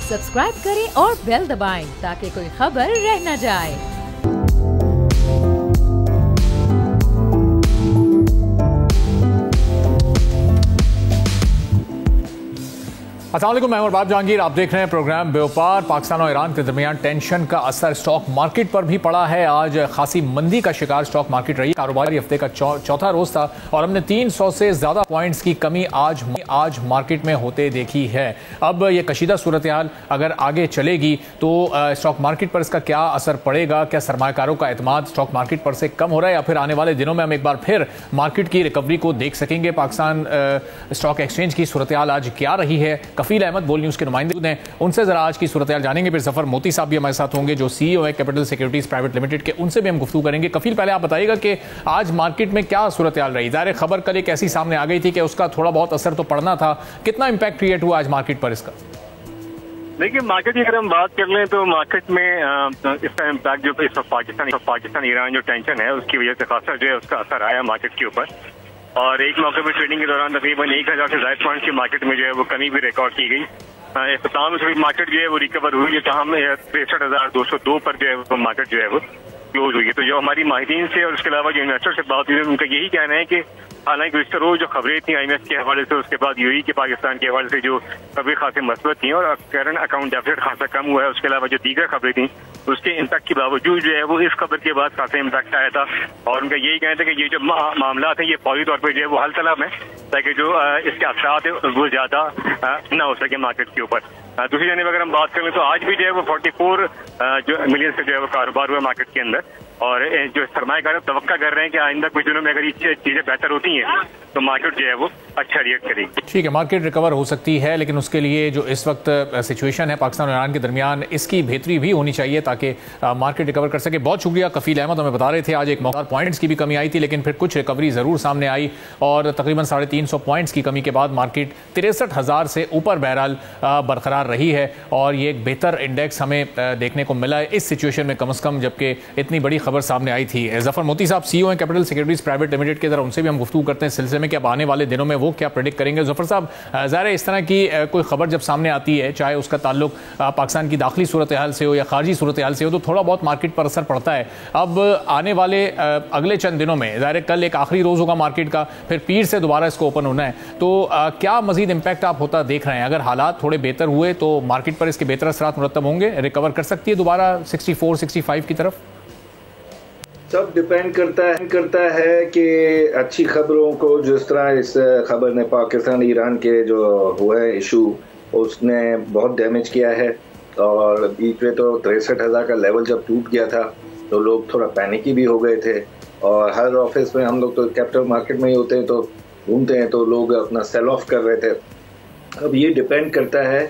Subscribe करें और bell दबाएं ताकि कोई खबर रह न जाए। अस्सलाम वालेकुम, मैं बाब जहांगीर। आप देख रहे हैं प्रोग्राम व्यापार। पाकिस्तान और ईरान के दरमियान टेंशन का असर स्टॉक मार्केट पर भी पड़ा है। आज खासी मंदी का शिकार स्टॉक मार्केट रही। कारोबारी हफ्ते का चौथा रोज था और हमने 300 से ज्यादा पॉइंट्स की कमी आज मार्केट में होते देखी है। अब ये कशीदा सूरत हाल अगर आगे चलेगी तो स्टॉक मार्केट पर इसका क्या असर पड़ेगा? क्या सरमायाकारों का एतमाद स्टॉक मार्केट पर से कम हो रहा है या फिर आने वाले दिनों में हम एक बार फिर मार्केट की रिकवरी को देख सकेंगे? पाकिस्तान स्टॉक एक्सचेंज की सूरत हाल आज क्या रही है? कफील अहमद बोल न्यूज के नुमाइंदे हैं, उनसे जरा आज की सूरत हाल जानेंगे। फिर जफर मोती साहब भी हमारे साथ होंगे जो सीईओ है कैपिटल सिक्योरिटीज प्राइवेट लिमिटेड के, उनसे भी हम गुफ्तगू करेंगे। कफील, पहले आप बताइएगा कि आज मार्केट में क्या सूरत हाल रही? ज़ाहिर खबर कल एक ऐसी सामने आ गई थी कि उसका थोड़ा बहुत असर तो पड़ना था। कितना इंपैक्ट क्रिएट हुआ आज मार्केट पर इसका? देखिए, मार्केट की अगर हम बात कर लें तो मार्केट में इसका इम्पैक्ट जो इस पाकिस्तान ईरान जो टेंशन है उसकी वजह से खासा जो है उसका असर आया मार्केट के ऊपर। और एक मौके पर ट्रेडिंग के दौरान तकरीबन 1000 से ज्यादा पॉइंट की मार्केट में जो है वो कमी भी रिकॉर्ड की गई। इख्तिताम में मार्केट जो है वो रिकवर हुई, जहाँ 63,202 पर जो है वो मार्केट जो है वो क्लोज हुई है। तो जो हमारी माहिरीन से और उसके अलावा जो इन्वेस्टर से बात हुई, उनका यही कहना है कि हालांकि गुज़श्ता रोज जो खबरें थी IMF के हवाले से, उसके बाद यूएई के पाकिस्तान के हवाले से जो खबरें खासे मस्बत थी और करंट अकाउंट डेफिसिट खासा कम हुआ है, उसके अलावा जो दीगर खबरें थी उसके इम्पैक्ट के बावजूद जो है वो इस खबर के बाद खासा इम्पैक्ट आया था। और उनका यही कहना था कि ये जो मामला है ये फौरी तौर पर जो है वो हल तलब है ताकि जो इसके असरात है वो ज्यादा न हो सके मार्केट के ऊपर। दूसरी जानिब अगर हम बात करें तो आज भी जो है वो 44 जो मिलियन से जो है वो कारोबार हुआ मार्केट के अंदर। और जो सरमायाकार तवक्का कर रहे हैं कि आइंदा कुछ दिनों में अगर ये चीजें बेहतर होती हैं तो मार्केट जो है वो अच्छा रिएक्ट करेगी। ठीक है, मार्केट रिकवर हो सकती है, लेकिन उसके लिए जो इस वक्त सिचुएशन है पाकिस्तान और ईरान के दरमियान, इसकी बेहतरी भी होनी चाहिए ताकि मार्केट रिकवर कर सके। बहुत शुक्रिया कफील अहमद, हमें बता रहे थे आज एक मौका पॉइंट्स की भी कमी आई थी लेकिन फिर कुछ रिकवरी जरूर सामने आई और तकरीबन 350 पॉइंट्स की कमी के बाद मार्केट 63,000 से ऊपर बहरहाल बरकरार रही है और ये एक बेहतर इंडेक्स हमें देखने को मिला है इस सिचुएशन में, कम से कम जबकि इतनी बड़ी खबर सामने आई थी। जफर मोती साहब सीईओ हैं कैपिटल सिक्योरिटीज प्राइवेट लिमिटेड के, जरा उनसे भी हम गुफ्तगू करते हैं सिलसिले में कि अब आने वाले दिनों में वो क्या प्रेडिक्ट करेंगे। जफर साहब, ज़ाहिर है इस तरह की कोई खबर जब सामने आती है, चाहे उसका ताल्लुक पाकिस्तान की दाखिली सूरत हाल से हो या खारजी सूरत हाल से हो, तो थोड़ा बहुत मार्केट पर असर पड़ता है। अब आने वाले अगले चंद दिनों में ज़ाहिर कल एक आखिरी रोज होगा मार्केट का, फिर पीर से दोबारा इसको ओपन होना है, तो क्या मजीद इम्पैक्ट आप होता देख रहे हैं? अगर हालात थोड़े बेहतर हुए तो मार्केट पर इसके बेहतर असरात मुरतब होंगे, रिकवर कर सकती है दोबारा 64-65 की तरफ? सब डिपेंड करता है कि अच्छी खबरों को, जिस तरह इस खबर ने पाकिस्तान ईरान के जो हुआ है इशू, उसने बहुत डैमेज किया है। और बीच में तो 63,000 का लेवल जब टूट गया था तो लोग थोड़ा पैनिकी भी हो गए थे। और हर ऑफिस में, हम लोग तो कैपिटल मार्केट में ही होते हैं तो घूमते हैं, तो लोग अपना सेल ऑफ कर रहे थे। अब ये डिपेंड करता है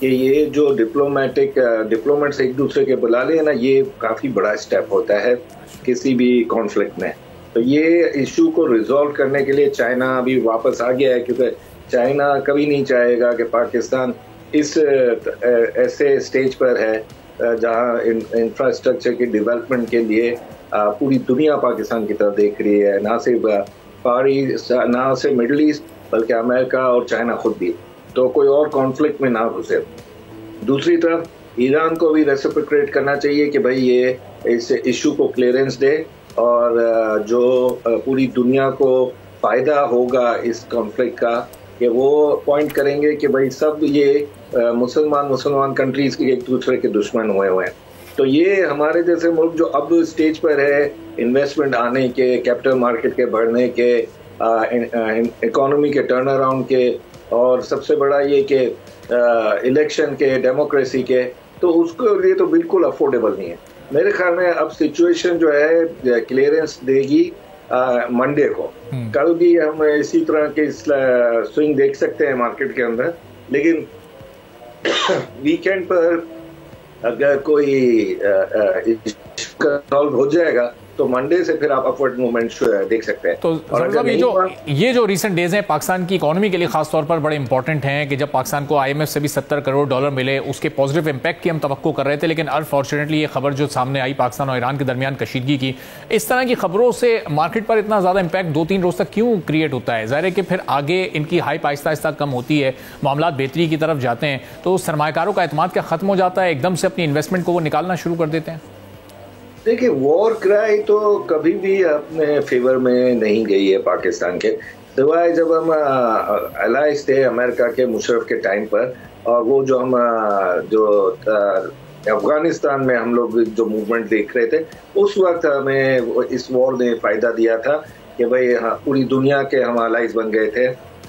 कि ये जो डिप्लोमेट्स एक दूसरे के बुला ले ना, ये काफ़ी बड़ा स्टेप होता है किसी भी कॉन्फ्लिक्ट में। तो ये इशू को रिजॉल्व करने के लिए चाइना अभी वापस आ गया है, क्योंकि चाइना कभी नहीं चाहेगा कि पाकिस्तान इस ऐसे स्टेज पर है जहां इंफ्रास्ट्रक्चर के डेवलपमेंट के लिए पूरी दुनिया पाकिस्तान की तरफ देख रही है, ना सिर्फ मिडल ईस्ट बल्कि अमेरिका और चाइना खुद भी, तो कोई और कॉन्फ्लिक्ट में ना घुसे। दूसरी तरफ ईरान को भी रेसिप्रोकेट करना चाहिए कि भाई ये इस इशू को क्लियरेंस दे और जो पूरी दुनिया को फ़ायदा होगा इस कॉन्फ्लिक्ट का, कि वो पॉइंट करेंगे कि भाई सब ये मुसलमान कंट्रीज़ के एक दूसरे के दुश्मन हुए हैं। तो ये हमारे जैसे मुल्क जो अब स्टेज पर है इन्वेस्टमेंट आने के, कैपिटल मार्केट के बढ़ने के, इकोनॉमी के टर्न अराउंड के, और सबसे बड़ा ये कि इलेक्शन के, डेमोक्रेसी के, तो उसके लिए तो बिल्कुल अफोर्डेबल नहीं है। मेरे ख्याल में अब सिचुएशन जो है क्लियरेंस देगी मंडे को। कल भी हम इसी तरह के स्विंग देख सकते हैं मार्केट के अंदर, लेकिन वीकेंड पर अगर कोई सॉल्व हो जाएगा तो मंडे से फिर आप अपवर्ड मूवमेंट देख सकते हैं। तो ये जो रिसेंट डेज हैं पाकिस्तान की इकोनॉमी के लिए खास तौर पर बड़े इंपॉर्टेंट हैं कि जब पाकिस्तान को IMF से भी $70 करोड़ मिले, उसके पॉजिटिव इंपैक्ट की हम तवक्को कर रहे थे, लेकिन अनफॉर्चुनेटली ये खबर जो सामने आई पाकिस्तान और ईरान के दरमियान कशीदगी की, इस तरह की खबरों से मार्केट पर इतना ज़्यादा इंपैक्ट 2-3 रोज तक क्यों क्रिएट होता है? ज़ाहिर है कि फिर आगे इनकी हाइप आहिस्ता आहिस्ता कम होती है, मामला बेहतरी की तरफ जाते हैं, तो सरमायाकारों का एतमाद क्या खत्म हो जाता है, एकदम से अपनी इन्वेस्टमेंट को वो निकालना शुरू कर देते हैं? देखिए, वॉर क्राई तो कभी भी अपने फेवर में नहीं गई है पाकिस्तान के, सिवाय जब हम अलाइज थे अमेरिका के मुशर्रफ के टाइम पर, और वो जो हम अफगानिस्तान में हम लोग जो मूवमेंट देख रहे थे, उस वक्त हमें इस वॉर ने फायदा दिया था कि भाई पूरी दुनिया के हम अलाइज बन गए थे,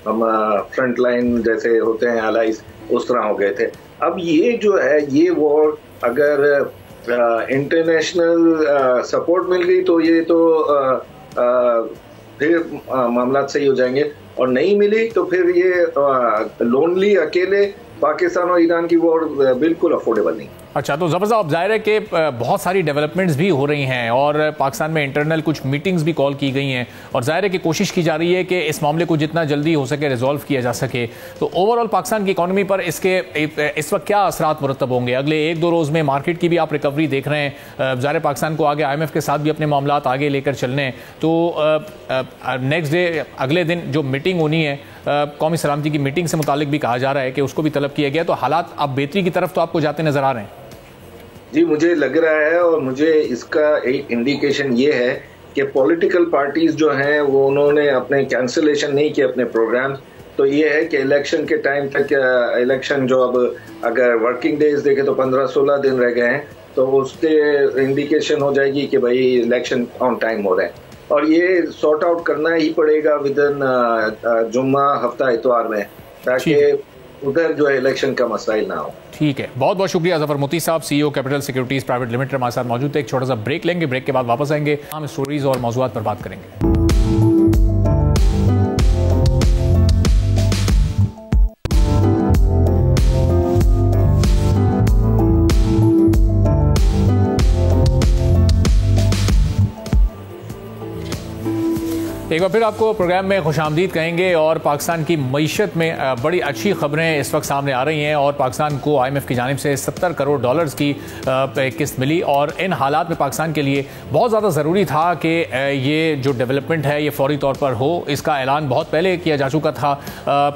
हम फ्रंट लाइन जैसे होते हैं अलाइज उस तरह हो गए थे। अब ये जो है, ये वॉर अगर इंटरनेशनल सपोर्ट मिल गई तो ये तो फिर मामला सही हो जाएंगे, और नहीं मिली तो फिर ये लोनली अकेले पाकिस्तान और ईरान की वॉर बिल्कुल अफोर्डेबल नहीं। अच्छा, तो ज़बरदस्त अब जाहिर है कि बहुत सारी डेवलपमेंट्स भी हो रही हैं और पाकिस्तान में इंटरनल कुछ मीटिंग्स भी कॉल की गई हैं, और जाहिर है कि कोशिश की जा रही है कि इस मामले को जितना जल्दी हो सके रिजॉल्व किया जा सके। तो ओवरऑल पाकिस्तान की इकॉनमी पर इसके इस वक्त क्या असरात मुरतब होंगे? अगले 1-2 रोज़ में मार्केट की भी आप रिकवरी देख रहे हैं, जाहिर है पाकिस्तान को आगे IMF के साथ भी अपने मामला आगे लेकर चलने हैं, तो नेक्स्ट डे अगले दिन जो मीटिंग होनी है कौमी सलामती की मीटिंग से मुतालिक भी कहा जा रहा है कि उसको भी तलब किया गया, तो हालात अब बेहतरी की तरफ तो आपको जाते नजर आ रहे हैं? जी, मुझे लग रहा है, और मुझे इसका एक इंडिकेशन ये है कि पॉलिटिकल पार्टीज जो हैं वो उन्होंने अपने कैंसिलेशन नहीं किए अपने प्रोग्राम, तो ये है कि इलेक्शन के टाइम तक, इलेक्शन जो अब अगर वर्किंग डेज देखे तो 15-16 दिन रह गए हैं, तो उसके इंडिकेशन हो जाएगी कि भाई इलेक्शन ऑन टाइम हो रहे हैं, और ये सॉर्ट आउट करना ही पड़ेगा विद इन जुम्मा हफ्ता इतवार में, ताकि उधर जो है इलेक्शन का मसाइल ना हो। ठीक है, बहुत बहुत शुक्रिया ज़फर मोती साहब, CEO capital securities private limited हमारे साथ मौजूद थे। एक छोटा सा ब्रेक लेंगे, ब्रेक के बाद वापस आएंगे, हम स्टोरीज और मौज़ूआत पर बात करेंगे। एक बार फिर आपको प्रोग्राम में खुशामदीद कहेंगे, और पाकिस्तान की मईशत में बड़ी अच्छी खबरें इस वक्त सामने आ रही हैं, और पाकिस्तान को IMF की जानिब से $70 करोड़ की किस्त मिली, और इन हालात में पाकिस्तान के लिए बहुत ज़्यादा ज़रूरी था कि ये जो डेवलपमेंट है ये फौरी तौर पर हो। इसका ऐलान बहुत पहले किया जा चुका था,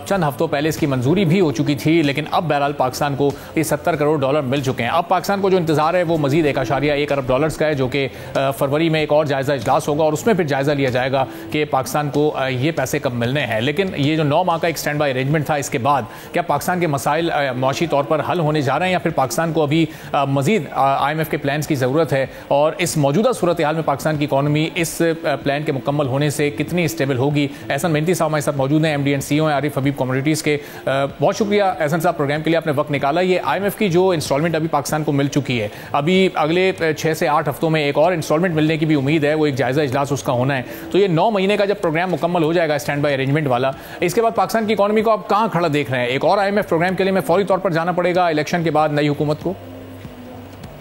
चंद हफ्तों पहले इसकी मंजूरी भी हो चुकी थी, लेकिन अब बहरहाल पाकिस्तान को ये $70 करोड़ मिल चुके हैं। अब पाकिस्तान को जो इंतज़ार है वो मज़ीद $1.1 अरब का है, जो कि फरवरी में एक और जायज़ा इजलास होगा, और उसमें फिर जायज़ा लिया जाएगा कि पाकिस्तान को ये पैसे कब मिलने हैं। लेकिन ये जो 9 माह का एक स्टैंड बाय अरेंजमेंट था, इसके बाद क्या पाकिस्तान के मसाइल मुआशी तौर पर हल होने जा रहे हैं, या फिर पाकिस्तान को अभी मजीद IMF के प्लान्स की ज़रूरत है, और इस मौजूदा सूरत हाल में पाकिस्तान की इकॉनमी इस प्लान के मुकम्मल होने से कितनी स्टेबल होगी? एहसन मेहनती साहब हमारे साथ मौजूद हैं, MD एंड CEO हैं आरिफ हबीब कमोडिटीज़ के। बहुत शुक्रिया एहसन साहब, प्रोग्राम के लिए आपने वक्त निकाला। ये IMF की जो इंस्टॉलमेंट अभी पाकिस्तान को मिल चुकी है, अभी अगले 6 से 8 हफ्तों में एक और इंस्टॉलमेंट मिलने की भी उम्मीद है, वो एक जायज़ा इजलास उसका होना है। तो ये 9 महीने का जब प्रोग्राम मुकम्मल हो जाएगा स्टैंड बाय अरेंजमेंट वाला, इसके बाद पाकिस्तान की इकॉनमी को आप कहां खड़ा देख रहे हैं? एक और IMF प्रोग्राम के लिए मैं फौरी तौर पर जाना पड़ेगा इलेक्शन के बाद नई हुकूमत को?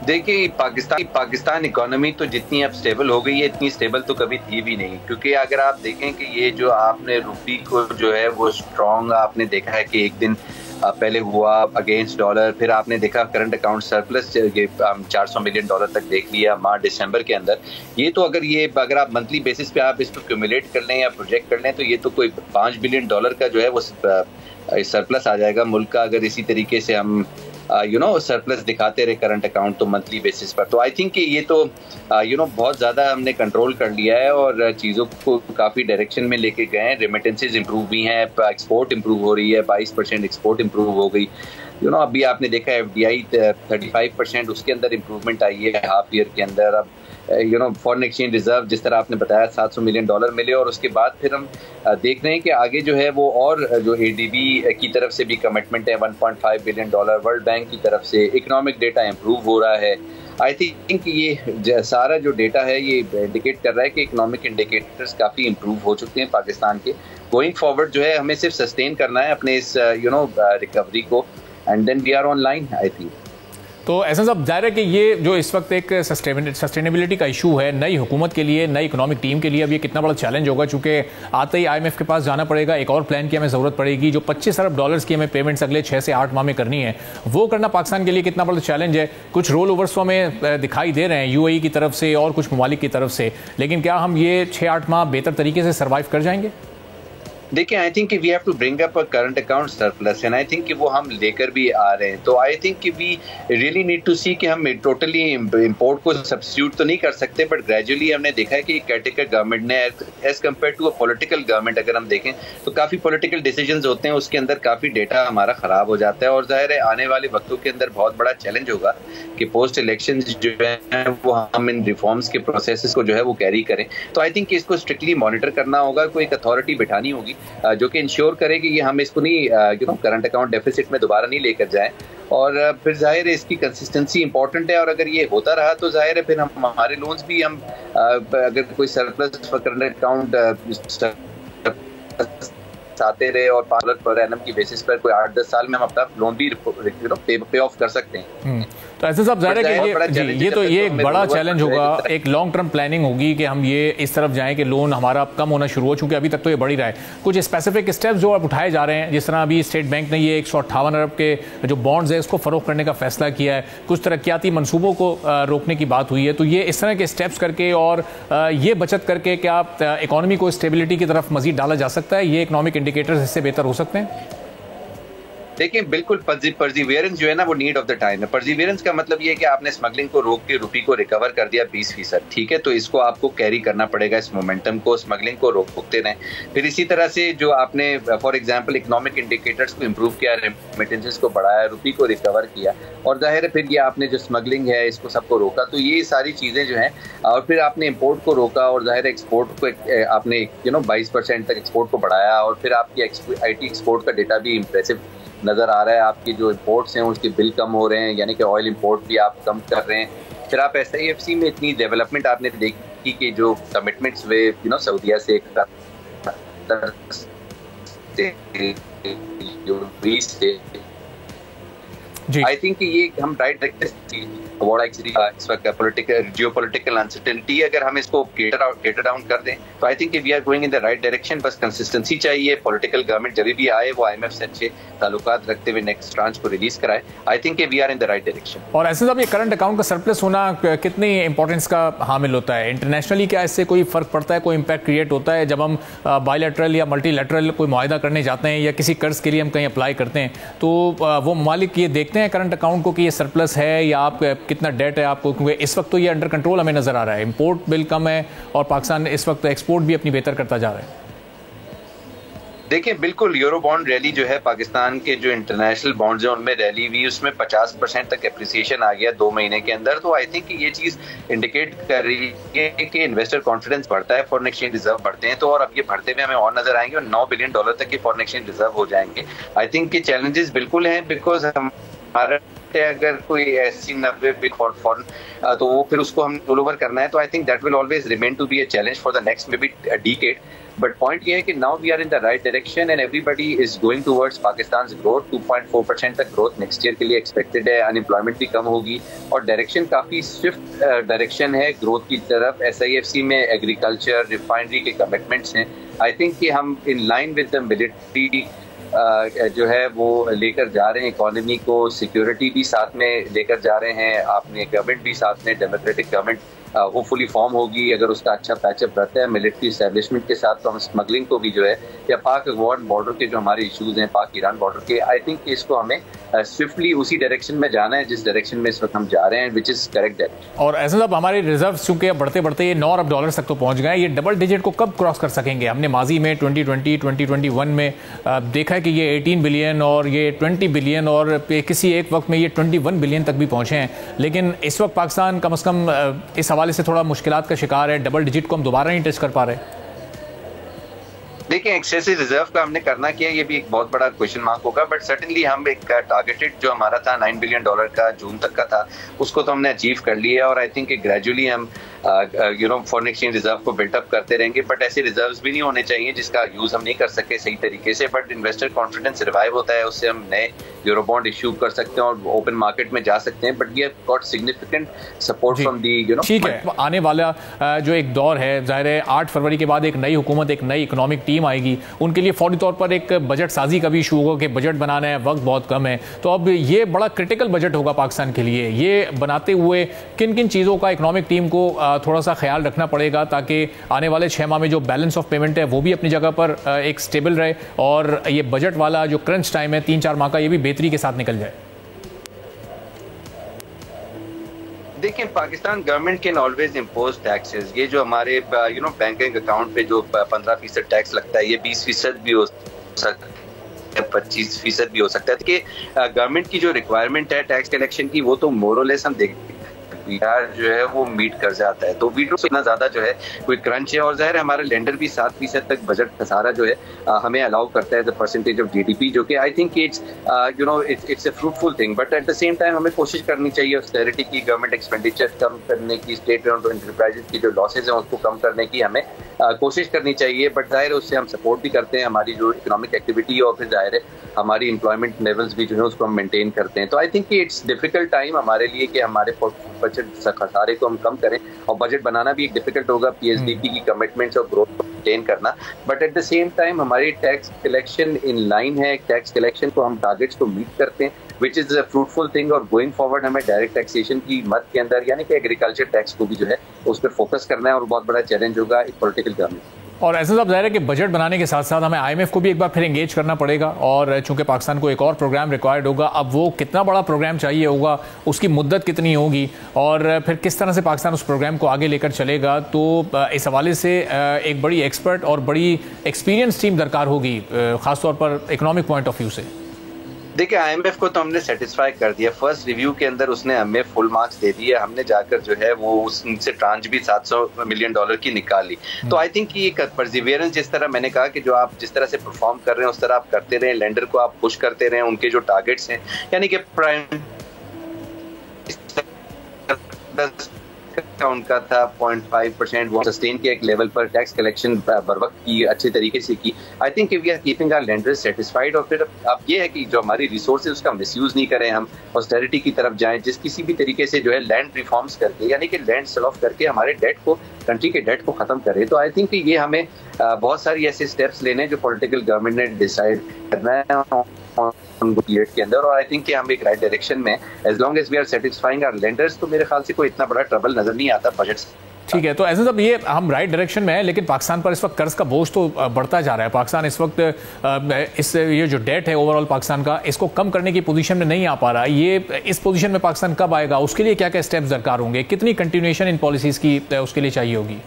देखिए, पाकिस्तान इकोनॉमी तो जितनी अब स्टेबल हो गई है, इतनी स्टेबल तो कभी थी भी नहीं, क्योंकि अगर आप देखें कि ये जो आपने रुपी को जो है वो स्ट्रॉन्ग आपने देखा है कि एक दिन पहले हुआ अगेंस्ट डॉलर, फिर आपने देखा करंट अकाउंट सरप्लस $400 मिलियन तक देख लिया मार्च दिसंबर के अंदर। ये तो अगर आप मंथली बेसिस पे आप इसको क्यूमुलेट कर लें या प्रोजेक्ट कर लें, तो ये तो कोई $5 बिलियन का जो है वो सरप्लस आ जाएगा मुल्क का, अगर इसी तरीके से हम सरप्लस दिखाते रहे करंट अकाउंट तो मंथली बेसिस पर। तो आई थिंक कि ये तो बहुत ज़्यादा हमने कंट्रोल कर लिया है और चीज़ों को काफ़ी डायरेक्शन में लेके गए हैं। रेमिटेंसेज इंप्रूव भी हैं, एक्सपोर्ट इंप्रूव हो रही है, 22% एक्सपोर्ट इंप्रूव हो गई। अभी आपने देखा FDI 35% उसके अंदर इम्प्रूवमेंट आई है हाफ ईयर के अंदर। अब फॉरेन एक्सचेंज रिजर्व जिस तरह आपने बताया $700 मिलियन मिले, और उसके बाद फिर हम देख रहे हैं कि आगे जो है वो और जो ADB की तरफ से भी कमिटमेंट है $1.5 बिलियन, वर्ल्ड बैंक की तरफ से इकोनॉमिक डेटा इम्प्रूव हो रहा है। आई थिंक ये सारा जो डेटा है ये इंडिकेट कर रहा है कि इकोनॉमिक इंडिकेटर्स काफ़ी इम्प्रूव हो चुके हैं पाकिस्तान के। गोइंग फॉरवर्ड जो है हमें सिर्फ सस्टेन करना है अपने इस रिकवरी को, and then we are on line I think. तो ऐसा साहब जाहिर है कि ये जो इस वक्त एक सस्टेनेबिलिटी का इशू है नई हुकूमत के लिए, नई इकोनॉमिक टीम के लिए, अब ये कितना बड़ा चैलेंज होगा, चूंकि आते ही IMF के पास जाना पड़ेगा, एक और प्लान की हमें ज़रूरत पड़ेगी, जो $25 अरब की हमें पेमेंट्स अगले 6 से 8 माह में करनी है, वो करना पाकिस्तान के लिए कितना बड़ा चैलेंज है। कुछ रोल ओवर्स तो हमें दिखाई दे रहे हैं UAE की तरफ से और कुछ ममालिक की तरफ से, लेकिन क्या हम ये 6-8 माह बेहतर तरीके से सर्वाइव कर जाएंगे? देखिए, I think we have to bring up a current account surplus and I think कि वो हम लेकर भी आ रहे हैं। तो आई थिंक कि we really need to see कि हम टोटली इंपोर्ट को सब्स्टिट्यूट तो नहीं कर सकते, बट ग्रेजुअली हमने देखा है कि कैटेकर गवर्नमेंट ने as compare to a political government अगर हम देखें तो काफ़ी पॉलिटिकल डिसीजंस होते हैं, उसके अंदर काफ़ी डेटा हमारा ख़राब हो जाता है और ज़ाहिर है आने वाले वक्तों के अंदर बहुत बड़ा चैलेंज होगा कि पोस्ट इलेक्शन जो है वो हम इन रिफॉर्म्स के प्रोसेस को जो है वो कैरी करें। तो आई थिंक कि इसको स्ट्रिक्टली मॉनिटर करना होगा, कोई एक अथॉरिटी बिठानी होगी जो कि इंश्योर करे कि ये हम इसको नहीं करंट अकाउंट डेफिसिट में दोबारा नहीं लेकर जाएं। और फिर जाहिर है इसकी कंसिस्टेंसी इंपॉर्टेंट है और अगर ये होता रहा तो जाहिर है फिर हम हमारे लोन्स भी हम अगर कोई सरप्लस करंट अकाउंट आते रहे और $5 पर एनम की बेसिस पर कोई 8-10 साल में हम अपना लोन भी पे ऑफ कर सकते हैं। तो ऐसे सब जाहिर है कि ये एक बड़ा चैलेंज होगा, एक लॉन्ग टर्म प्लानिंग होगी कि हम ये इस तरफ जाएं कि लोन हमारा कम होना शुरू हो, चूंकि अभी तक तो ये बढ़ ही रहा है। कुछ स्पेसिफिक स्टेप्स जो अब उठाए जा रहे हैं, जिस तरह अभी स्टेट बैंक ने ये 158 अरब के जो बॉन्ड्स है उसको फरोख्त करने का फैसला किया है, कुछ तरक्याती मनसूबों को रोकने की बात हुई है। तो ये इस तरह के स्टेप्स करके और ये बचत करके क्या इकोनॉमी को स्टेबिलिटी की तरफ मजीद डाला जा सकता है? ये इकोनॉमिक इंडिकेटर्स इससे बेहतर हो सकते हैं? देखिए, बिल्कुल परसिवियरेंस जो है ना वो नीड ऑफ द टाइम है। परसिवियरेंस का मतलब ये है कि आपने स्मगलिंग को रोक के रुपी को रिकवर कर दिया 20%, ठीक है, तो इसको आपको कैरी करना पड़ेगा, इस मोमेंटम को, स्मगलिंग को रोकते रहें। फिर इसी तरह से जो आपने फॉर एग्जांपल इकोनॉमिक इंडिकेटर्स को इम्प्रूव किया, रेमिटेंसेस को बढ़ाया, रुपी को रिकवर किया और जाहिर है फिर ये आपने जो स्मगलिंग है इसको सबको रोका, तो ये सारी चीज़ें जो हैं, और फिर आपने इम्पोर्ट को रोका और जाहिर है एक्सपोर्ट को आपने 22% तक एक्सपोर्ट को बढ़ाया और फिर आपकी IT एक्सपोर्ट का डेटा भी इम्प्रेसिव नज़र आ रहा है। आपकी जो इंपोर्ट्स हैं उसके बिल कम हो रहे हैं, यानी कि ऑयल इंपोर्ट भी आप कम कर रहे हैं। फिर आप SIFC में इतनी डेवलपमेंट आपने देखी कि जो कमिटमेंट्स वे सऊदीया से आई थिंक ये हम राइट इस वक्त जियोपॉलिटिकल अनसर्टेनिटी, अगर हम इसको केटर डाउन कर दें तो I think we are going in the right direction. बस कंसिस्टेंसी चाहिए, पॉलिटिकल गवर्नमेंट जब भी आए वो IMF से अच्छे ताल्लुकात रखते हुए नेक्स्ट ट्रांच को रिलीज कराए। I think we are in the right direction. और ऐसे साहब, ये करंट अकाउंट का सरप्लस होना कितनी इंपॉर्टेंस का हामिल होता है इंटरनेशनली? क्या इससे कोई फर्क पड़ता है, कोई इम्पैक्ट क्रिएट होता है जब हम बायलैटरल या मल्टीलैटरल कोई मुआहदा करने जाते हैं या किसी कर्ज के लिए हम कहीं अप्लाई करते हैं, तो वो ममालिक ये देखते हैं करंट अकाउंट को कि ये सरप्लस है या आप कितना डेट है आपको? क्योंकि इस वक्त तो ये अंडर कंट्रोल हमें नजर आ रहा है, इंपोर्ट बिल कम है और पाकिस्तान इस वक्त एक्सपोर्ट भी अपनी बेहतर करता जा रहा है। देखिए, बिल्कुल यूरो बॉन्ड रैली जो है, पाकिस्तान के जो इंटरनेशनल बॉन्ड्स हैं उनमें रैली हुई, उसमें 50% तक एप्रिसिएशन आ गया 2 महीने के अंदर। तो आई थिंक ये चीज़ इंडिकेट कर रही है कि इन्वेस्टर कॉन्फिडेंस बढ़ता है, फॉरेन एक्सचेंज रिजर्व बढ़ते हैं, तो और अब ये बढ़ते हुए हमें और नजर आएंगे और $9 बिलियन तक के फॉरेन एक्सचेंज रिजर्व हो जाएंगे। आई थिंक ये चैलेंजेस बिल्कुल हैं, बिकॉज हमारा अगर कोई ऐसी 90 बिग फॉरेन तो वो फिर उसको हम रोल ओवर करना है, तो I think that will always remain to be a challenge for the next maybe decade. But point ये है कि now we are in the right direction and everybody is going towards Pakistan growth. 2.4% तक growth next year के लिए expected है, unemployment भी कम होगी और डायरेक्शन काफी स्विफ्ट डायरेक्शन है ग्रोथ की तरफ। SIFC में एग्रीकल्चर, रिफाइनरी के कमिटमेंट्स हैं। आई थिंक कि हम in line with the military जो है वो लेकर जा रहे हैं इकोनॉमी को, सिक्योरिटी भी साथ में लेकर जा रहे हैं, आपने गवर्नमेंट भी साथ में, डेमोक्रेटिक गवर्नमेंट होपफुली फॉर्म होगी अगर उसका अच्छा पैचअप रहता है मिलिट्री एस्टेब्लिशमेंट के साथ। तो हम स्मगलिंग को भी जो है या पाक अफगान बॉर्डर के जो हमारे इश्यूज हैं, पाक ईरान बॉर्डर के, आई थिंक इसको हमें स्विफ्टली उसी डायरेक्शन में जाना है जिस डायरेक्शन में इस वक्त हम जा रहे हैं, विच इज करेक्ट डायरेक्शन। और ऐसा साहब, हमारे रिजर्व चूंकि बढ़ते बढ़ते ये $9 अरब तक तो पहुंच गए, ये डबल डिजिट को कब क्रॉस कर सकेंगे? हमने माजी में 2020 2021 में देखा है कि ये 18 बिलियन और ये 20 बिलियन और किसी एक वक्त में ये 21 बिलियन तक भी पहुंचे हैं, लेकिन इस वक्त पाकिस्तान कम से कम इस हवाले से थोड़ा मुश्किलात का शिकार है। डबल डिजिट को हम दोबारा नहीं टच कर पा रहे। देखिए, एक्सेसिव रिजर्व का हमने करना किया, ये भी एक बहुत बड़ा क्वेश्चन मार्क होगा, बट सर्टेनली हम एक टारगेटेड जो हमारा था $9 बिलियन का जून तक का था, उसको तो हमने अचीव कर लिया है और आई थिंक ग्रेजुअली हम फॉरेन एक्सचेंज रिजर्व को बिल्टअप करते रहेंगे, बट ऐसे रिजर्व्स भी नहीं होने चाहिए जिसका यूज हम नहीं कर सके सही तरीके से। बट इन्वेस्टर कॉन्फिडेंस रिवाइव होता है, उससे हम नए यूरो बॉन्ड इश्यू कर सकते हैं और ओपन मार्केट में जा सकते हैं। But we have got significant support from the ठीक है। आने वाला जो एक दौर है, जाहिर है 8 फरवरी के बाद एक नई हुकूमत, एक नई इकोनॉमिक टीम आएगी, उनके लिए फौरी तौर पर एक बजट साजी का भी इशू होगा कि बजट बनाना है, वक्त बहुत कम है। तो अब ये बड़ा क्रिटिकल बजट होगा पाकिस्तान के लिए। ये बनाते हुए किन किन चीज़ों का इकोनॉमिक टीम को थोड़ा सा ख्याल रखना पड़ेगा ताकि आने वाले 6 माह में जो बैलेंस ऑफ पेमेंट है वो भी अपनी जगह पर एक स्टेबल रहे और ये बजट वाला जो क्रंच टाइम है 3-4 माह का, ये भी बेहतरी के साथ निकल जाए। देखिए, Pakistan government can always impose taxes. ये जो हमारे बैंकिंग अकाउंट पे जो 15% टैक्स लगता है, ये 20% भी हो सकता है, 25% भी हो सकता है। कि गवर्नमेंट की जो रिक्वायरमेंट है टैक्स कलेक्शन की, वो तो मोरलेस हम देखते हैं जो है वो मीट कर जाता है। तो वीडियो से इतना ज्यादा जो है कोई क्रंच है, और जाहिर है हमारे लेंडर भी 7% तक बजट खसारा जो है हमें अलाउ करता है, द परसेंटेज ऑफ जीडीपी, जो कि I think it's it's a fruitful thing. But at the same time हमें कोशिश करनी चाहिए ऑस्टेरिटी की, गवर्नमेंट एक्सपेंडिचर कम करने की, स्टेट ओन्ड एंटरप्राइजेज की जो लॉसेज हैं उसको कम करने की हमें कोशिश करनी चाहिए। बट जाहिर है उससे हम सपोर्ट भी करते हैं हमारी जो इकोनॉमिक एक्टिविटी है, और फिर जाहिर है हमारी एम्प्लॉयमेंट लेवल्स भी जो है उसको हम मेंटेन करते हैं। तो I think it's difficult time हमारे लिए कि हमारे बजट खसारे को हम कम करें, और बजट बनाना भी एक डिफिकल्ट होगा, पीएसडीपी की कमिटमेंट्स और ग्रोथ को मेंटेन करना। But at the same time हमारी टैक्स कलेक्शन इन लाइन है, टैक्स कलेक्शन को हम टारगेट्स को मीट करते हैं, which is a fruitful thing. और गोइंग फॉरवर्ड हमें डायरेक्ट टैक्सेशन की मद के अंदर यानी कि एग्रीकल्चर टैक्स को भी जो है उस पर फोकस करना है, और बहुत बड़ा चैलेंज होगा एक पॉलिटिकल गवर्नमेंट। और ऐसा सब जाहिर है कि बजट बनाने के साथ साथ हमें आईएमएफ को भी एक बार फिर एंगेज करना पड़ेगा, और चूंकि पाकिस्तान को एक और प्रोग्राम रिक्वायर्ड होगा। अब वो कितना बड़ा प्रोग्राम चाहिए होगा, उसकी मुद्दत कितनी होगी, और फिर किस तरह से पाकिस्तान उस प्रोग्राम को आगे लेकर चलेगा। तो इस हवाले से एक बड़ी एक्सपर्ट और बड़ी एक्सपीरियंस टीम दरकार होगी, खासतौर पर इकोनॉमिक पॉइंट ऑफ व्यू से। देखिए, आईएमएफ को तो हमने सेटिस्फाई कर दिया, फर्स्ट रिव्यू के अंदर उसने हमें फुल मार्क्स दे दिए। हमने जाकर जो है वो उससे ट्रांच भी $700 मिलियन की निकाली। तो आई थिंक ये परसिवियरेंस, जिस तरह मैंने कहा कि जो आप जिस तरह से परफॉर्म कर रहे हैं उस तरह आप करते रहें, लेंडर को आप पुश करते रहें, उनके जो टारगेट्स हैं यानी कि प्राइम उनका था 0.5%, वो सस्टेन के एक लेवल पर टैक्स कलेक्शन बर वक्त की अच्छे तरीके से की। I think we are keeping our lenders satisfied. और फिर अब ये है कि जो हमारी रिसोर्सेज उसका मिसयूज नहीं करें, हम ऑस्टेरिटी की तरफ जाएं, जिस किसी भी तरीके से जो है लैंड रिफॉर्म्स करके यानी कि लैंड सेल ऑफ करके हमारे डेट को, कंट्री के डेट को खत्म करें। तो आई थिंक ये हमें बहुत सारी ऐसे स्टेप्स लेने जो पॉलिटिकल गवर्नमेंट ने डिसाइड करना है पीरियड के अंदर, और आई थिंक कि हम एक राइट डायरेक्शन में, as long as we are satisfying our lenders, तो मेरे ख्याल से कोई इतना बड़ा ट्रबल नजर नहीं आता बजट से। ठीक है, तो ऐसे सब ये हम राइट डायरेक्शन में है, लेकिन पाकिस्तान पर इस वक्त कर्ज का बोझ तो बढ़ता जा रहा है। पाकिस्तान इस वक्त ये जो डेट है ओवरऑल पाकिस्तान का, इसको कम करने की पोजीशन में नहीं आ पा रहा। ये इस पोजीशन में पाकिस्तान कब आएगा, उसके लिए क्या क्या स्टेप्स दरकार होंगे, कितनी कंटिन्यूएशन इन पॉलिसीज की उसके लिए चाहिए होगी?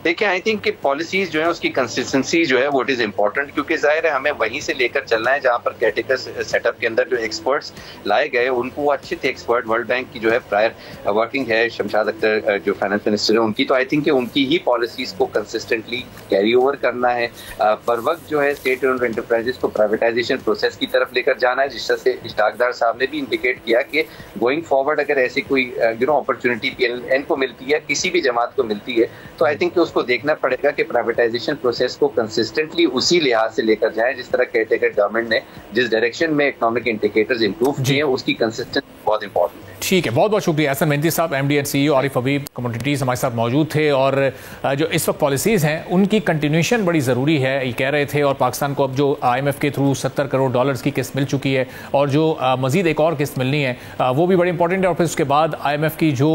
देखिए, आई थिंक कि पॉलिसीज जो है उसकी कंसिस्टेंसी जो है वो इट इज इंपॉर्टेंट, क्योंकि जाहिर है हमें वहीं से लेकर चलना है जहां पर कैटेगरी सेटअप के अंदर जो एक्सपर्ट्स लाए गए उनको अच्छे थे एक्सपर्ट। वर्ल्ड बैंक की जो है प्रायर वर्किंग है शमशाद अख्तर जो फाइनेंस मिनिस्टर है उनकी, तो आई थिंक कि उनकी ही पॉलिसीज को कंसिस्टेंटली कैरी ओवर करना है। पर वक्त जो है स्टेट ओन्ड एंटरप्राइजेस को प्राइवेटाइजेशन प्रोसेस की तरफ लेकर जाना है, जिस तरह से इश्ताकदार साहब ने भी इंडिकेट किया कि गोइंग फॉरवर्ड अगर ऐसी कोई अपॉर्चुनिटी पीएलएन को मिलती है, किसी भी जमात को मिलती है, तो आई थिंक को देखना पड़ेगा कि प्राइवेटाइजेशन प्रोसेस को कंसिस्टेंटली उसी लिहाज से लेकर जाए जिस तरह केयरटेकर गवर्नमेंट ने जिस डायरेक्शन में इकोनॉमिक इंडिकेटर्स इंप्रूव किए, उसकी कंसिस्टेंसी बहुत इंपॉर्टेंट है। ठीक है, बहुत बहुत शुक्रिया। एहसन मेहंदी साहब, MD and CEO Arif Habib commodities हमारे साथ मौजूद थे, और जो इस वक्त पॉलिसीज़ हैं उनकी कंटिन्यूएशन बड़ी ज़रूरी है, ये कह रहे थे। और पाकिस्तान को अब जो आईएमएफ के थ्रू $70 करोड़ की किस्त मिल चुकी है, और जो मजीद एक और किस्त मिलनी है वो भी बड़ी इंपॉर्टेंट है। और फिर उसके बाद आईएमएफ की जो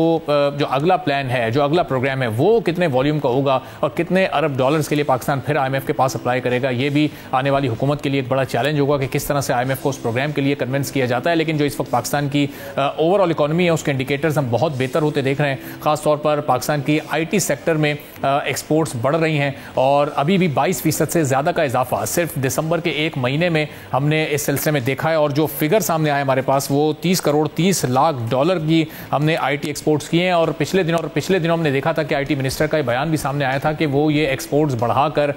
अगला प्लान है, जो अगला प्रोग्राम है, वो कितने वॉल्यूम का होगा और कितने अरब डॉलर्स के लिए पाकिस्तान फिर आईएमएफ के पास अप्लाई करेगा, ये भी आने वाली हुकूमत के लिए एक बड़ा चैलेंज होगा कि किस तरह से आईएमएफ को उस प्रोग्राम के लिए कन्विंस किया जाता है। लेकिन जो इस वक्त पाकिस्तान की ओवरऑल इकोनॉमी है उसके इंडिकेटर्स हम बहुत बेहतर होते देख रहे हैं। खासतौर पर पाकिस्तान की आईटी सेक्टर में एक्सपोर्ट्स बढ़ रही हैं, और अभी भी 22% से ज़्यादा का इजाफा सिर्फ दिसंबर के एक महीने में हमने इस सिलसिले में देखा है। और जो फिगर सामने आए हमारे पास वो $30 करोड़ 30 लाख की हमने आईटी एक्सपोर्ट्स किए हैं। और पिछले दिनों हमने देखा था कि आईटी मिनिस्टर का बयान भी सामने आया था कि वो ये एक्सपोर्ट्स बढ़ाकर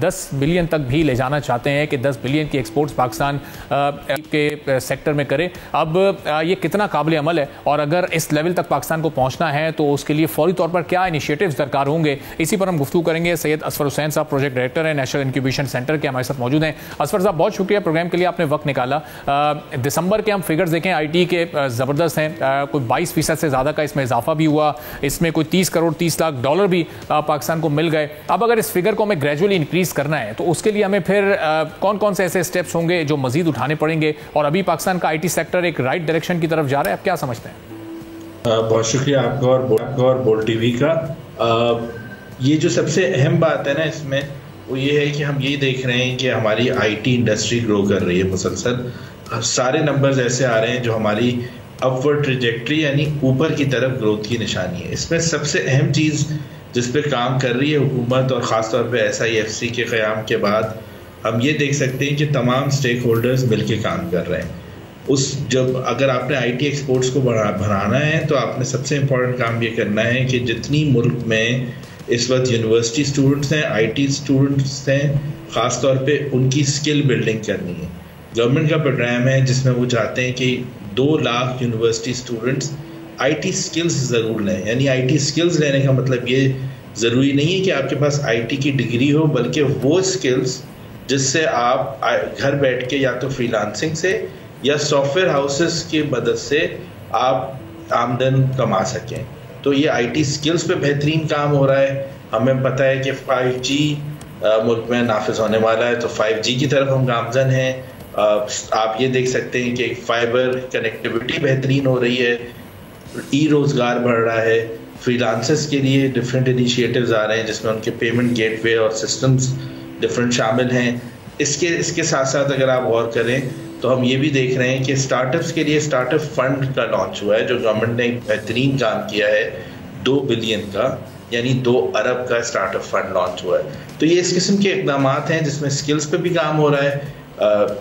10 बिलियन तक भी ले जाना चाहते हैं, कि 10 बिलियन की एक्सपोर्ट्स पाकिस्तान के सेक्टर में करे। अब ये कितना काबिल अमल है, और अगर इस लेवल तक पाकिस्तान को पहुंचना है तो उसके लिए फौरी तौर पर क्या इनिशिएटिव्स दरकार होंगे, इसी पर हम गुफ्तगू करेंगे। सैयद असफर हुसैन साहब प्रोजेक्ट डायरेक्टर हैं नेशनल इंक्यूबेशन सेंटर के, हमारे साथ मौजूद हैं। असफर साहब, बहुत शुक्रिया प्रोग्राम के लिए, आपने वक्त निकाला। दिसंबर के हम फिगर्स देखें IT के ज़बरदस्त हैं, कोई 22% से ज़्यादा का इसमें इजाफा भी हुआ, इसमें कोई 30 करोड़ 30 लाख डॉलर भी पाकिस्तान को मिल गए। अब अगर इस फिगर को हमें ग्रेजुअली इंक्रीज करना है तो उसके लिए हमें फिर कौन कौन से ऐसे स्टेप्स होंगे जो मजीद उठाने पड़ेंगे, और अभी पाकिस्तान का IT सेक्टर एक राइट डायरेक्शन की तरफ जा रहा है, आप क्या समझते हैं? बहुत शुक्रिया आपका और बोल TV का। ये जो सबसे अहम बात है ना इसमें, वो ये है कि हम ये देख रहे हैं कि हमारी IT इंडस्ट्री ग्रो कर रही है मुसलसल। सारे नंबर्स ऐसे आ रहे हैं जो हमारी अपवर्ड ट्रेजेक्ट्री यानी ऊपर की तरफ ग्रोथ की निशानी है। इसमें सबसे अहम चीज़ जिस पे काम कर रही है हुकूमत और ख़ासतौर पे SIFC के क़याम के बाद, हम ये देख सकते हैं कि तमाम स्टेक होल्डर्स मिल के काम कर रहे हैं। जब अगर आपने IT एक्सपोर्ट्स को बढ़ाना है तो आपने सबसे इम्पोर्टेंट काम ये करना है कि जितनी मुल्क में इस वक्त यूनिवर्सिटी स्टूडेंट्स हैं, IT स्टूडेंट्स हैं, ख़ासतौर पे उनकी स्किल बिल्डिंग करनी है। गवर्नमेंट का प्रोग्राम है जिसमें वो चाहते हैं कि 2 lakh university students IT skills ज़रूर लें। यानी IT स्किल्स लेने का मतलब ये ज़रूरी नहीं है कि आपके पास IT की डिग्री हो, बल्कि वो स्किल्स जिससे आप घर बैठ के या तो फ्रीलांसिंग से या सॉफ्टवेयर हाउसेस की मदद से आप आमदन कमा सकें। तो ये IT स्किल्स पे बेहतरीन काम हो रहा है। हमें पता है कि 5G मुल्क में नाफिज होने वाला है, तो 5G की तरफ हम गामजन हैं। आप ये देख सकते हैं कि फाइबर कनेक्टिविटी बेहतरीन हो रही है, रोज़गार बढ़ रहा है, फ्रीलांसर्स के लिए डिफरेंट इनिशिएटिव्स आ रहे हैं जिसमें उनके पेमेंट गेटवे और सिस्टम्स डिफरेंट शामिल हैं। इसके साथ साथ अगर आप गौर करें तो हम ये भी देख रहे हैं कि स्टार्टअप्स के लिए स्टार्टअप फंड का लॉन्च हुआ है, जो गवर्नमेंट ने एक बेहतरीन काम किया है। 2 बिलियन का यानी 2 अरब का स्टार्टअप फंड लॉन्च हुआ है। तो ये इस किस्म के इक़दाम हैं जिसमें स्किल्स पे भी काम हो रहा है,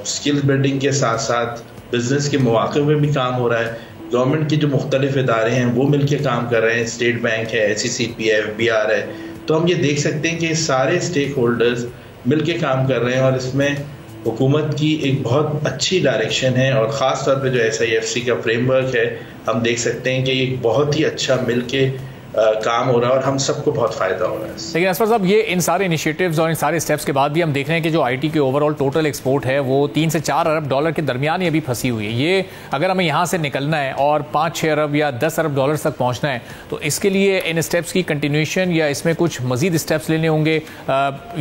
स्किल बिल्डिंग के साथ साथ बिजनेस के मौक़े पे भी काम हो रहा है। गवर्नमेंट के जो मुख्तलिफ इदारे हैं वो मिलकर काम कर रहे हैं, स्टेट बैंक है, SECP है, FBR है। तो हम ये देख सकते हैं कि सारे स्टेक होल्डर्स मिलकर काम कर रहे हैं और इसमें हुकूमत की एक बहुत अच्छी डायरेक्शन है, और ख़ास तौर पे जो SIFC का फ्रेमवर्क है, हम देख सकते हैं कि एक बहुत ही अच्छा मिलके काम हो रहा है और हम सबको बहुत फ़ायदा हो रहा है। लेकिन असफर साहब, ये इन सारे इनिशिएटिव्स और इन सारे स्टेप्स के बाद भी हम देख रहे हैं कि जो IT के ओवरऑल टोटल एक्सपोर्ट है वो 3 से 4 अरब डॉलर के दरमियान ही अभी फंसी हुई है। ये अगर हमें यहाँ से निकलना है और 5-6 अरब या 10 अरब डॉलर तक पहुँचना है तो इसके लिए इन स्टेप्स की कंटिन्यूशन या इसमें कुछ मजीद स्टेप्स लेने होंगे,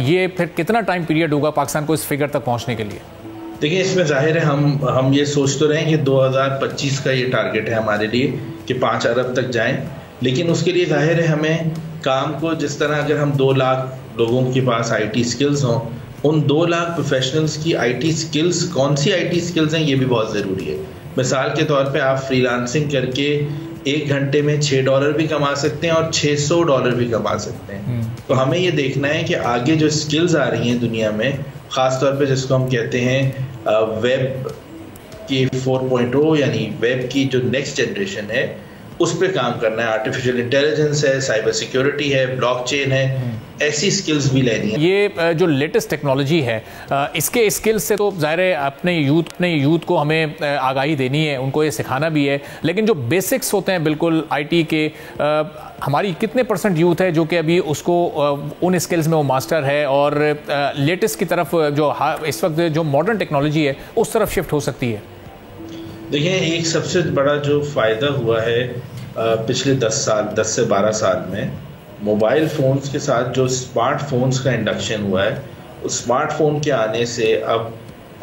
ये फिर कितना टाइम पीरियड होगा पाकिस्तान को इस फिगर तक पहुँचने के लिए? देखिए, इसमें जाहिर है हम ये सोच तो रहे हैं कि 2025 का ये टारगेट है हमारे लिए कि 5 अरब तक जाएं, लेकिन उसके लिए जाहिर है हमें काम को जिस तरह अगर हम 2 लाख लोगों के पास IT स्किल्स हों, उन 2 लाख प्रोफेशनल्स की IT स्किल्स कौन सी IT स्किल्स हैं ये भी बहुत ज़रूरी है। मिसाल के तौर पे आप फ्रीलांसिंग करके 1 घंटे में $6 भी कमा सकते हैं और $600 भी कमा सकते हैं। तो हमें ये देखना है कि आगे जो स्किल्स आ रही हैं दुनिया में, ख़ास तौर पे जिसको हम कहते हैं वेब की 4.0 यानी वेब की जो नेक्स्ट जनरेशन है, उस पर काम करना है। आर्टिफिशियल इंटेलिजेंस है, साइबर सिक्योरिटी है, ब्लॉकचेन है, ऐसी स्किल्स भी लेनी है। ये जो लेटेस्ट टेक्नोलॉजी है, इसके स्किल्स से तो ज़ाहिर है अपने यूथ को हमें आगाही देनी है, उनको ये सिखाना भी है, लेकिन जो बेसिक्स होते हैं बिल्कुल IT के, हमारी कितने % यूथ है जो कि अभी उसको उन स्किल्स में वो मास्टर है और लेटेस्ट की तरफ जो इस वक्त जो मॉडर्न टेक्नोलॉजी है उस तरफ शिफ्ट हो सकती है? देखिए, एक सबसे बड़ा जो फ़ायदा हुआ है पिछले 10 से 12 साल में, मोबाइल फ़ोन्स के साथ जो स्मार्टफोन्स का इंडक्शन हुआ है, उस स्मार्टफोन के आने से अब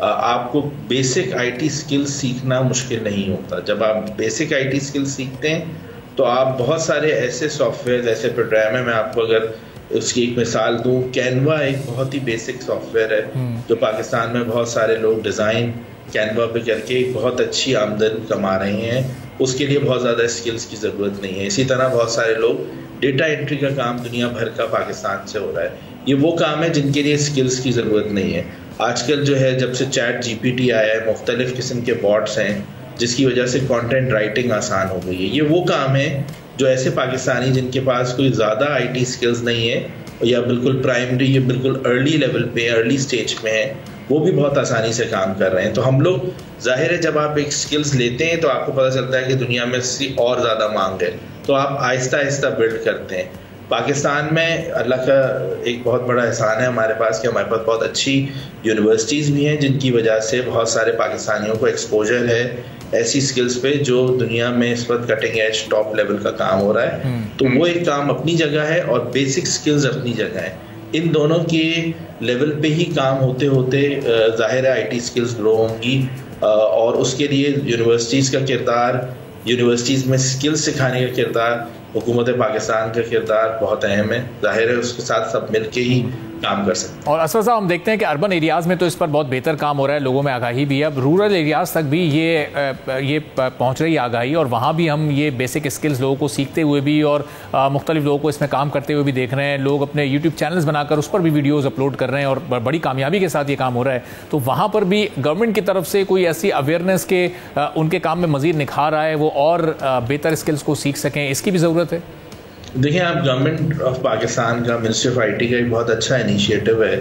आपको बेसिक IT स्किल्स सीखना मुश्किल नहीं होता। जब आप बेसिक IT स्किल्स सीखते हैं तो आप बहुत सारे ऐसे सॉफ्टवेयर, ऐसे प्रोग्राम है, मैं आपको अगर उसकी एक मिसाल दूँ, कैनवा एक बहुत ही बेसिक सॉफ्टवेयर है जो पाकिस्तान में बहुत सारे लोग डिज़ाइन कैनवा पे करके एक बहुत अच्छी आमदन कमा रहे हैं। उसके लिए बहुत ज़्यादा स्किल्स की ज़रूरत नहीं है। इसी तरह बहुत सारे लोग डेटा एंट्री का काम दुनिया भर का पाकिस्तान से हो रहा है। ये वो काम है जिनके लिए स्किल्स की ज़रूरत नहीं है। आजकल जो है, जब से ChatGPT आया है, मुख्तलिफ़ किस्म के बॉट्स हैं जिसकी वजह से कंटेंट राइटिंग आसान हो गई है। ये वो काम है जो ऐसे पाकिस्तानी जिनके पास कोई ज़्यादा IT स्किल्स नहीं है या बिल्कुल प्राइमरी या बिल्कुल अर्ली लेवल पे, अर्ली स्टेज में है, वो भी बहुत आसानी से काम कर रहे हैं। तो हम लोग, जाहिर है जब आप एक स्किल्स लेते हैं तो आपको पता चलता है कि दुनिया में इसकी और ज़्यादा मांग है, तो आप आहिस्ता आहिस्ता बिल्ड करते हैं। पाकिस्तान में अल्लाह का एक बहुत बड़ा एहसान है हमारे पास कि हमारे पास बहुत अच्छी यूनिवर्सिटीज़ भी हैं, जिनकी वजह से बहुत सारे पाकिस्तानियों को एक्सपोजर है ऐसी स्किल्स पे जो दुनिया में इस वक्त कटिंग एज टॉप लेवल का काम हो रहा है। तो वो एक काम अपनी जगह है और बेसिक स्किल्स अपनी जगह है। इन दोनों के लेवल पे ही काम होते होते ज़ाहिर है आईटी स्किल्स ग्रो होंगी, और उसके लिए यूनिवर्सिटीज़ का किरदार, यूनिवर्सिटीज़ में स्किल्स सिखाने का किरदार, हुकूमत पाकिस्तान का किरदार बहुत अहम है। ज़ाहिर है उसके साथ सब मिल के ही काम कर सकते हैं। और असफर साहब, हम देखते हैं कि अर्बन एरियाज़ में तो इस पर बहुत बेहतर काम हो रहा है, लोगों में आगाही भी है। अब रूरल एरियाज़ तक भी ये पहुंच रही है आगाही, और वहाँ भी हम ये बेसिक स्किल्स लोगों को सीखते हुए भी और मुख्तलिफ लोगों को इसमें काम करते हुए भी देख रहे हैं। लोग अपने यूट्यूब चैनल्स बनाकर उस पर भी वीडियोज़ अपलोड कर रहे हैं और बड़ी कामयाबी के साथ ये काम हो रहा है। तो वहाँ पर भी गवर्नमेंट की तरफ से कोई ऐसी अवेयरनेस के उनके काम में मज़ीद निखार आए, वो और बेहतर स्किल्स को सीख सकें, इसकी भी ज़रूरत है। देखिए, आप गवर्नमेंट ऑफ पाकिस्तान का मिनिस्ट्री ऑफ आईटी का एक बहुत अच्छा इनिशिएटिव है,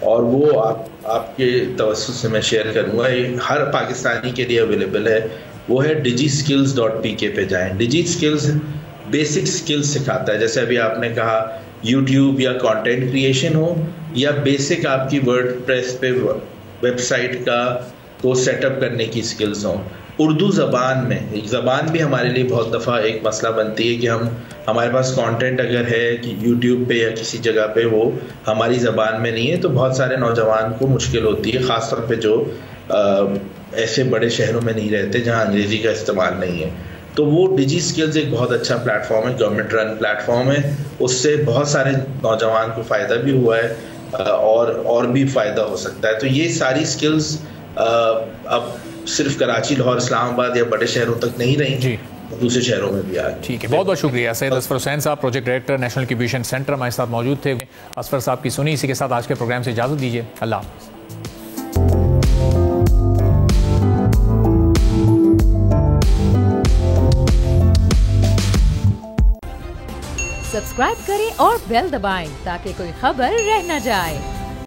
और वो आपके तवज्जुह से मैं शेयर करूँगा, ये हर पाकिस्तानी के लिए अवेलेबल है। वो है digiskills.pk पे जाएं। डिजी स्किल्स बेसिक स्किल्स सिखाता है, जैसे अभी आपने कहा यूट्यूब या कंटेंट क्रिएशन हो, या बेसिक आपकी वर्डप्रेस पे वेबसाइट को सेटअप करने की स्किल्स हों। उर्दू ज़बान में, ज़बान भी हमारे लिए बहुत दफ़ा एक मसला बनती है कि हमारे पास कंटेंट अगर है कि यूट्यूब पे या किसी जगह पे वो हमारी ज़बान में नहीं है, तो बहुत सारे नौजवान को मुश्किल होती है, ख़ासतौर पे जो ऐसे बड़े शहरों में नहीं रहते जहाँ अंग्रेज़ी का इस्तेमाल नहीं है। तो वो डिजी स्किल्स एक बहुत अच्छा प्लेटफॉर्म है, गवर्नमेंट रन प्लेटफॉर्म है। उससे बहुत सारे नौजवान को फ़ायदा भी हुआ है और भी फ़ायदा हो सकता है। तो ये सारी स्किल्स अब सिर्फ कराची, लाहौर, इस्लामाबाद या बड़े शहरों तक नहीं रही, दूसरे शहरों में भी आ गई। ठीक है, बहुत बहुत शुक्रिया। सैयद असफर हुसैन साहब, project director, national incubation centre, हमारे साथ मौजूद थे। असफर साहब की सुनी। इसी के साथ आज के प्रोग्राम से इजाज़त दीजिए। अल्लाह हाफ़िज़। सब्सक्राइब करें और बेल दबाएं ताकि कोई खबर रह न जाए।